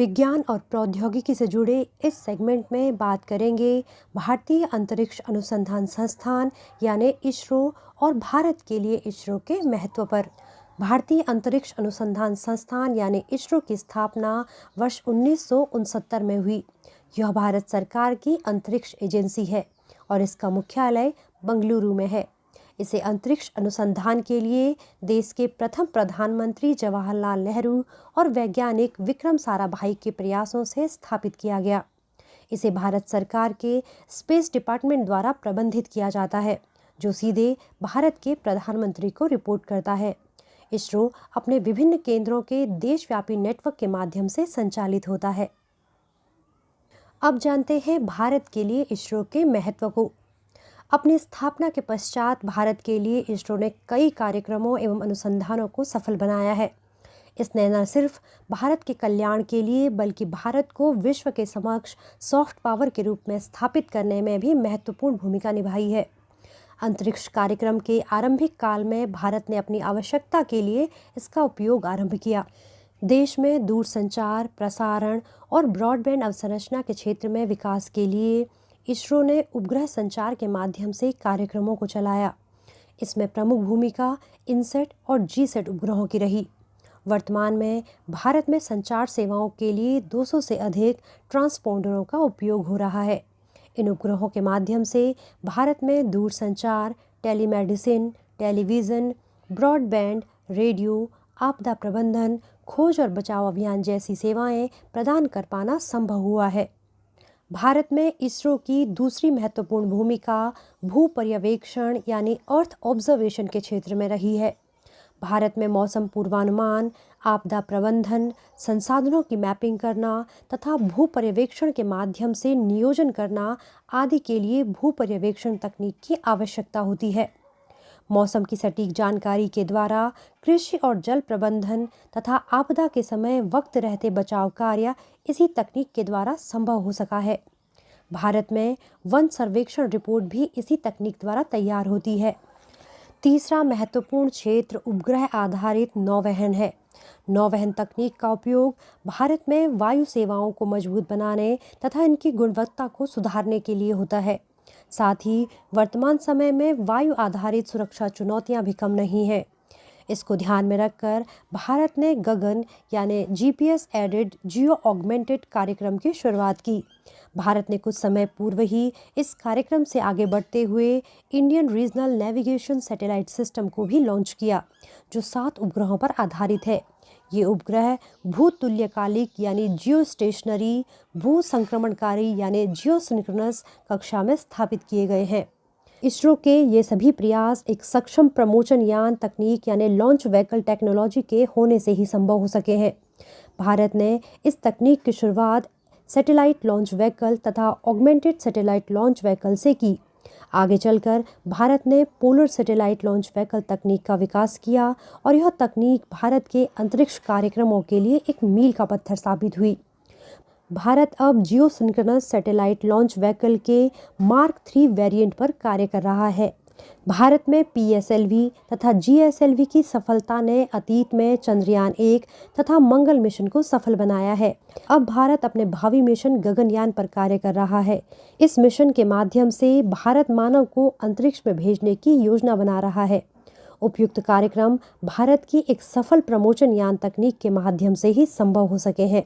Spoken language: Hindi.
विज्ञान और प्रौद्योगिकी से जुड़े इस सेगमेंट में बात करेंगे भारतीय अंतरिक्ष अनुसंधान संस्थान यानी इसरो और भारत के लिए इसरो के महत्व पर। भारतीय अंतरिक्ष अनुसंधान संस्थान यानी इसरो की स्थापना वर्ष 1969 में हुई। यह भारत सरकार की अंतरिक्ष एजेंसी है और इसका मुख्यालय बंगलुरु में है। इसे अंतरिक्ष अनुसंधान के लिए देश के प्रथम प्रधानमंत्री जवाहरलाल नेहरू और वैज्ञानिक विक्रम साराभाई के प्रयासों से स्थापित किया गया। इसे भारत सरकार के स्पेस डिपार्टमेंट द्वारा प्रबंधित किया जाता है, जो सीधे भारत के प्रधानमंत्री को रिपोर्ट करता है। इसरो अपने विभिन्न केंद्रों के देशव्यापी नेटवर्क के माध्यम से संचालित होता है। अब जानते हैं भारत के लिए इसरो के महत्व को। अपनी स्थापना के पश्चात भारत के लिए इसरो ने कई कार्यक्रमों एवं अनुसंधानों को सफल बनाया है। इसने न सिर्फ भारत के कल्याण के लिए बल्कि भारत को विश्व के समक्ष सॉफ्ट पावर के रूप में स्थापित करने में भी महत्वपूर्ण भूमिका निभाई है। अंतरिक्ष कार्यक्रम के आरंभिक काल में भारत ने अपनी आवश्यकता के लिए इसका उपयोग आरंभ किया। देश में दूरसंचार, प्रसारण और ब्रॉडबैंड अवसंरचना के क्षेत्र में विकास के लिए इसरो ने उपग्रह संचार के माध्यम से कार्यक्रमों को चलाया। इसमें प्रमुख भूमिका इनसैट और जीसैट उपग्रहों की रही। वर्तमान में भारत में संचार सेवाओं के लिए 200 से अधिक ट्रांसपोंडरों का उपयोग हो रहा है। इन उपग्रहों के माध्यम से भारत में दूरसंचार, टेलीमेडिसिन, टेलीविज़न, ब्रॉडबैंड, रेडियो, आपदा प्रबंधन, खोज और बचाव अभियान जैसी सेवाएं प्रदान कर पाना संभव हुआ है। भारत में इसरो की दूसरी महत्वपूर्ण भूमिका भू पर्यवेक्षण यानी अर्थ ऑब्जर्वेशन के क्षेत्र में रही है। भारत में मौसम पूर्वानुमान, आपदा प्रबंधन, संसाधनों की मैपिंग करना तथा भू पर्यवेक्षण के माध्यम से नियोजन करना आदि के लिए भू पर्यवेक्षण तकनीक की आवश्यकता होती है। मौसम की सटीक जानकारी के द्वारा कृषि और जल प्रबंधन तथा आपदा के समय वक्त रहते बचाव कार्य इसी तकनीक के द्वारा संभव हो सका है। भारत में वन सर्वेक्षण रिपोर्ट भी इसी तकनीक द्वारा तैयार होती है। तीसरा महत्वपूर्ण क्षेत्र उपग्रह आधारित नौवहन है। नौवहन तकनीक का उपयोग भारत में वायु सेवाओं को मजबूत बनाने तथा इनकी गुणवत्ता को सुधारने के लिए होता है। साथ ही वर्तमान समय में वायु आधारित सुरक्षा चुनौतियां भी कम नहीं हैं। इसको ध्यान में रखकर भारत ने गगन यानी जीपीएस एडेड जियो ऑगमेंटेड कार्यक्रम की शुरुआत की। भारत ने कुछ समय पूर्व ही इस कार्यक्रम से आगे बढ़ते हुए Indian regional navigation satellite system को भी लॉन्च किया, जो 7 उपग्रहों पर आधारित है। ये उपग्रह भूतुल्यकालिक यानी जियो स्टेशनरी, भू संक्रमणकारी यानी जियोसिंक्रोनस कक्षा में स्थापित किए गए हैं। इसरो के ये सभी प्रयास एक सक्षम प्रमोशन यान तकनीक यानी लॉन्च व्हीकल टेक्नोलॉजी के होने से ही संभव हो सके हैं। भारत ने इस तकनीक की शुरुआत सैटेलाइट लॉन्च व्हीकल तथा ऑगमेंटेड सैटेलाइट लॉन्च व्हीकल से की। आगे चलकर भारत ने पोलर सैटेलाइट लॉन्च व्हीकल तकनीक का विकास किया और यह तकनीक भारत के अंतरिक्ष कार्यक्रमों के लिए एक मील का पत्थर साबित हुई। भारत अब जियोसिंक्रोनस सैटेलाइट लॉन्च व्हीकल के मार्क 3 वेरिएंट पर कार्य कर रहा है। भारत में पीएसएलवी तथा जीएसएलवी की सफलता ने अतीत में चंद्रयान 1 तथा मंगल मिशन को सफल बनाया है। अब भारत अपने भावी मिशन गगनयान पर कार्य कर रहा है। इस मिशन के माध्यम से भारत मानव को अंतरिक्ष में भेजने की योजना बना रहा है। उपयुक्त कार्यक्रम भारत की एक सफल प्रमोशन यान तकनीक के माध्यम से ही संभव हो सके हैं।